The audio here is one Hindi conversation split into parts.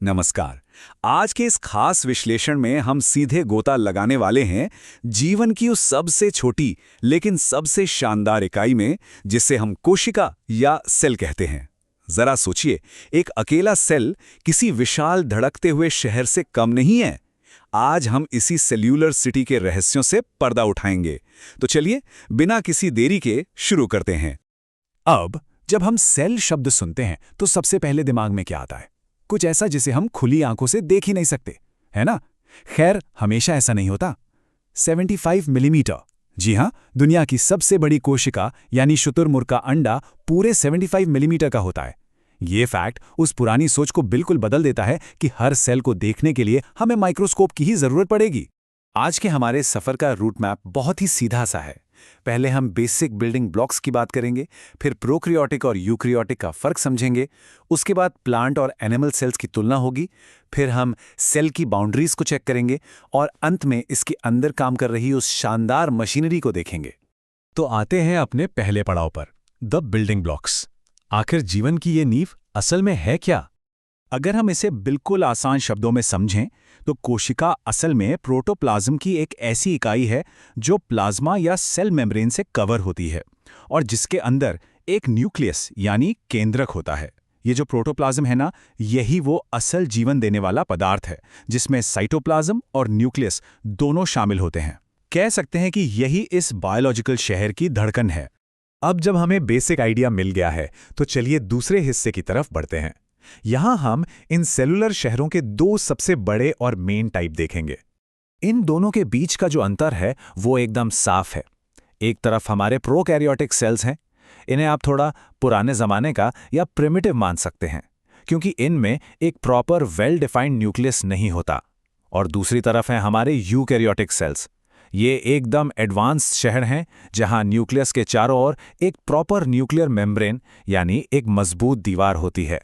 नमस्कार। आज के इस खास विश्लेषण में हम सीधे गोता लगाने वाले हैं जीवन की उस सबसे छोटी लेकिन सबसे शानदार इकाई में, जिसे हम कोशिका या सेल कहते हैं। जरा सोचिए, एक अकेला सेल किसी विशाल धड़कते हुए शहर से कम नहीं है। आज हम इसी सेल्यूलर सिटी के रहस्यों से पर्दा उठाएंगे। तो चलिए, बिना किसी देरी के शुरू करते हैं। अब जब हम सेल शब्द सुनते हैं तो सबसे पहले दिमाग में क्या आता है? कुछ ऐसा जिसे हम खुली आंखों से देख ही नहीं सकते, है ना? खैर, हमेशा ऐसा नहीं होता। 75 मिलीमीटर, जी हाँ, दुनिया की सबसे बड़ी कोशिका यानी शुतुरमुर्ग का अंडा पूरे 75 मिलीमीटर का होता है। ये फैक्ट उस पुरानी सोच को बिल्कुल बदल देता है कि हर सेल को देखने के लिए हमें माइक्रोस्कोप की ही जरूरत पड़ेगी। आज के हमारे सफर का रूट मैप बहुत ही सीधा सा है। पहले हम बेसिक बिल्डिंग ब्लॉक्स की बात करेंगे, फिर प्रोकैरियोटिक और यूकैरियोटिक का फर्क समझेंगे, उसके बाद प्लांट और एनिमल सेल्स की तुलना होगी, फिर हम सेल की बाउंड्रीज को चेक करेंगे और अंत में इसके अंदर काम कर रही उस शानदार मशीनरी को देखेंगे। तो आते हैं अपने पहले पड़ाव पर, द बिल्डिंग ब्लॉक्स। आखिर जीवन की ये नींव असल में है क्या? अगर हम इसे बिल्कुल आसान शब्दों में समझें तो कोशिका असल में प्रोटोप्लाज्म की एक ऐसी इकाई है जो प्लाज्मा या सेल मेम्ब्रेन से कवर होती है और जिसके अंदर एक न्यूक्लियस यानी केंद्रक होता है। ये जो प्रोटोप्लाज्म है ना, यही वो असल जीवन देने वाला पदार्थ है जिसमें साइटोप्लाज्म और न्यूक्लियस दोनों शामिल होते हैं। कह सकते हैं कि यही इस बायोलॉजिकल शहर की धड़कन है। अब जब हमें बेसिक आइडिया मिल गया है तो चलिए दूसरे हिस्से की तरफ बढ़ते हैं। यहां हम इन सेलुलर शहरों के दो सबसे बड़े और मेन टाइप देखेंगे। इन दोनों के बीच का जो अंतर है वो एकदम साफ है। एक तरफ हमारे प्रोकैरियोटिक सेल्स हैं, इन्हें आप थोड़ा पुराने जमाने का या प्रिमिटिव मान सकते हैं क्योंकि इनमें एक प्रॉपर वेल डिफाइंड न्यूक्लियस नहीं होता। और दूसरी तरफ हैं हमारे यूकैरियोटिक सेल्स। ये एकदम एडवांस शहर हैं जहां न्यूक्लियस के चारों ओर एक प्रॉपर न्यूक्लियर मेम्ब्रेन यानी एक मजबूत दीवार होती है।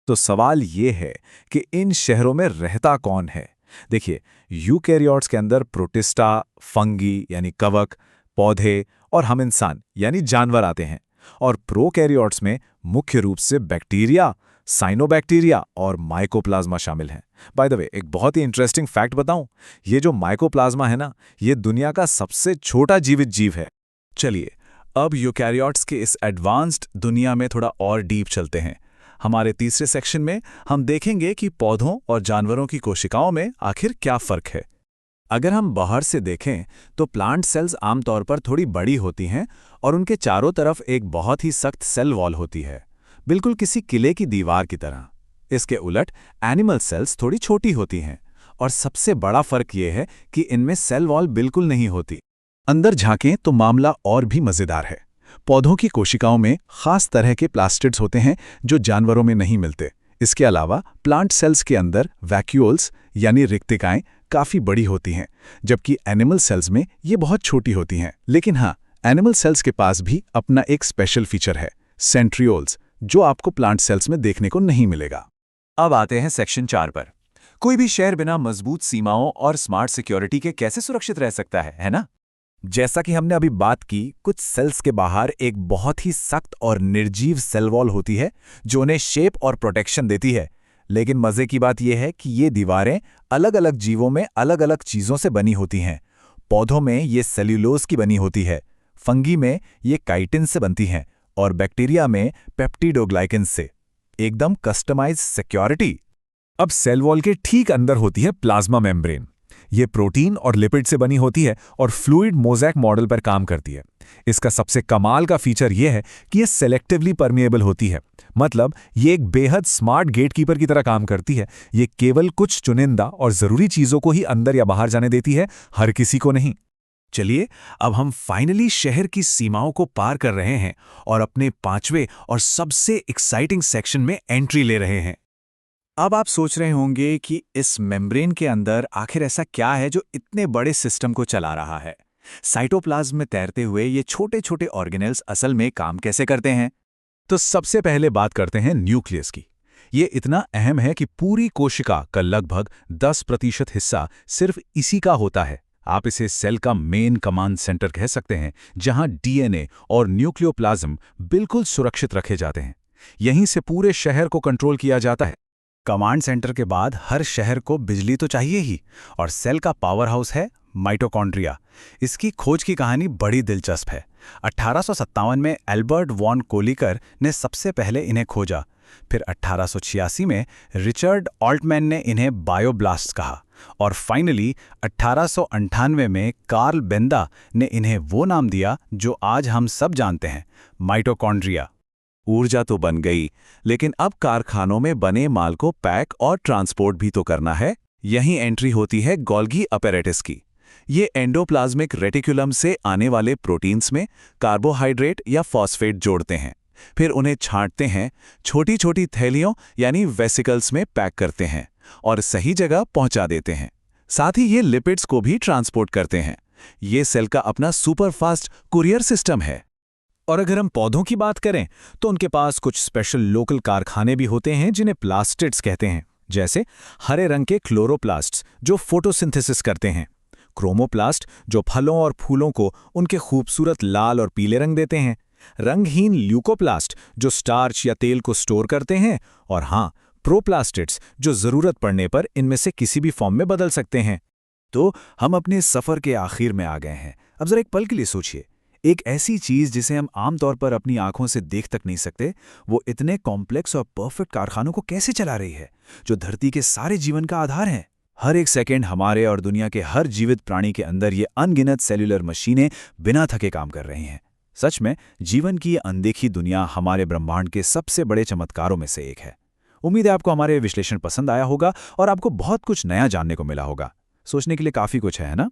तो सवाल ये है कि इन शहरों में रहता कौन है? देखिए, यूकैरियोट्स के अंदर प्रोटिस्टा, फंगी यानी कवक, पौधे और हम इंसान यानी जानवर आते हैं। और प्रोकैरियोट्स में मुख्य रूप से बैक्टीरिया, साइनोबैक्टीरिया और माइकोप्लाज्मा शामिल हैं। बाय द वे, एक बहुत ही इंटरेस्टिंग फैक्ट बताऊं, ये जो माइकोप्लाज्मा है ना, ये दुनिया का सबसे छोटा जीवित जीव है। चलिए, अब यूकैरियोट्स के इस एडवांस्ड दुनिया में थोड़ा और डीप चलते हैं। हमारे तीसरे सेक्शन में हम देखेंगे कि पौधों और जानवरों की कोशिकाओं में आखिर क्या फर्क है। अगर हम बाहर से देखें तो प्लांट सेल्स आमतौर पर थोड़ी बड़ी होती हैं और उनके चारों तरफ एक बहुत ही सख्त सेल वॉल होती है, बिल्कुल किसी किले की दीवार की तरह। इसके उलट एनिमल सेल्स थोड़ी छोटी होती हैं और सबसे बड़ा फर्क यह है कि इनमें सेल वॉल बिल्कुल नहीं होती। अंदर झांकें तो मामला और भी मजेदार है। पौधों की कोशिकाओं में खास तरह के प्लास्टिड्स होते हैं जो जानवरों में नहीं मिलते। इसके अलावा प्लांट सेल्स के अंदर वैक्यूल्स यानी रिक्तिकाएं काफी बड़ी होती हैं, जबकि एनिमल सेल्स में ये बहुत छोटी होती हैं। लेकिन हाँ, एनिमल सेल्स के पास भी अपना एक स्पेशल फीचर है, सेंट्रियोल्स, जो आपको प्लांट सेल्स में देखने को नहीं मिलेगा। अब आते हैं सेक्शन 4 पर। कोई भी शहर बिना मजबूत सीमाओं और स्मार्ट सिक्योरिटी के कैसे सुरक्षित रह सकता है ना? जैसा कि हमने अभी बात की, कुछ सेल्स के बाहर एक बहुत ही सख्त और निर्जीव सेल वॉल होती है जो उन्हें शेप और प्रोटेक्शन देती है। लेकिन मजे की बात यह है कि ये दीवारें अलग अलग जीवों में अलग अलग चीजों से बनी होती हैं। पौधों में ये सेल्यूलोज की बनी होती है, फंगी में ये काइटिन से बनती हैं और बैक्टीरिया में पेप्टिडोग्लाइकेन से। एकदम कस्टमाइज सिक्योरिटी। अब सेल वॉल के ठीक अंदर होती है प्लाज्मा मेम्ब्रेन। ये प्रोटीन और लिपिड से बनी होती है और फ्लूइड मोज़ेक मॉडल पर काम करती है। इसका सबसे कमाल का फीचर यह है कि ये सेलेक्टिवली परमिएबल होती है, मतलब ये एक बेहद स्मार्ट गेटकीपर की तरह काम करती है। ये केवल कुछ चुनिंदा और ज़रूरी चीज़ों को ही अंदर या बाहर जाने देती है, हर किसी को नहीं। चलिए, अब हम फाइनली शहर की सीमाओं को पार कर रहे हैं और अपने पांचवें और सबसे एक्साइटिंग सेक्शन में एंट्री ले रहे हैं। अब आप सोच रहे होंगे कि इस मेम्ब्रेन के अंदर आखिर ऐसा क्या है जो इतने बड़े सिस्टम को चला रहा है। साइटोप्लाज्म में तैरते हुए ये छोटे छोटे ऑर्गेनेल्स असल में काम कैसे करते हैं? तो सबसे पहले बात करते हैं न्यूक्लियस की। ये इतना अहम है कि पूरी कोशिका का लगभग 10% हिस्सा सिर्फ इसी का होता है। आप इसे सेल का मेन कमांड सेंटर कह सकते हैं, जहां डीएनए और न्यूक्लियोप्लाज्म बिल्कुल सुरक्षित रखे जाते हैं। यहीं से पूरे शहर को कंट्रोल किया जाता है। कमांड सेंटर के बाद हर शहर को बिजली तो चाहिए ही, और सेल का पावर हाउस है माइटोकॉन्ड्रिया। इसकी खोज की कहानी बड़ी दिलचस्प है। 1857 में एल्बर्ट वॉन कोलिकर ने सबसे पहले इन्हें खोजा। फिर 1886 में रिचर्ड ऑल्टमैन ने इन्हें बायोब्लास्ट्स कहा, और फाइनली 1898 में कार्ल बेंदा ने इन्हें वो नाम दिया जो आज हम सब जानते हैं, माइटोकॉन्ड्रिया। ऊर्जा तो बन गई, लेकिन अब कारखानों में बने माल को पैक और ट्रांसपोर्ट भी तो करना है। यहीं एंट्री होती है गोल्गी अपैरेटस की। ये एंडोप्लाज्मिक रेटिकुलम से आने वाले प्रोटीन्स में कार्बोहाइड्रेट या फॉस्फेट जोड़ते हैं, फिर उन्हें छांटते हैं, छोटी छोटी थैलियों यानी वेसिकल्स में पैक करते हैं और सही जगह पहुंचा देते हैं। साथ ही ये लिपिड्स को भी ट्रांसपोर्ट करते हैं। ये सेल का अपना सुपरफास्ट कुरियर सिस्टम है। और अगर हम पौधों की बात करें तो उनके पास कुछ स्पेशल लोकल कारखाने भी होते हैं जिन्हें प्लास्टिड्स कहते हैं, जैसे हरे रंग के क्लोरोप्लास्ट्स जो फोटोसिंथेसिस करते हैं, क्रोमोप्लास्ट जो फलों और फूलों को उनके खूबसूरत लाल और पीले रंग देते हैं, रंगहीन ल्यूकोप्लास्ट जो स्टार्च या तेल को स्टोर करते हैं, और हाँ, प्रोप्लास्टिड्स जो जरूरत पड़ने पर इनमें से किसी भी फॉर्म में बदल सकते हैं। तो हम अपने सफर के आखिर में आ गए हैं। अब जरा एक पल के लिए सोचिए, एक ऐसी चीज जिसे हम आमतौर पर अपनी आंखों से देख तक नहीं सकते, वो इतने कॉम्प्लेक्स और परफेक्ट कारखानों को कैसे चला रही है, जो धरती के सारे जीवन का आधार है। हर एक सेकंड हमारे और दुनिया के हर जीवित प्राणी के अंदर ये अनगिनत सेल्यूलर मशीनें बिना थके काम कर रही हैं। सच में जीवन की ये अनदेखी दुनिया हमारे ब्रह्मांड के सबसे बड़े चमत्कारों में से एक है। उम्मीद है आपको हमारे विश्लेषण पसंद आया होगा और आपको बहुत कुछ नया जानने को मिला होगा। सोचने के लिए काफी कुछ है ना?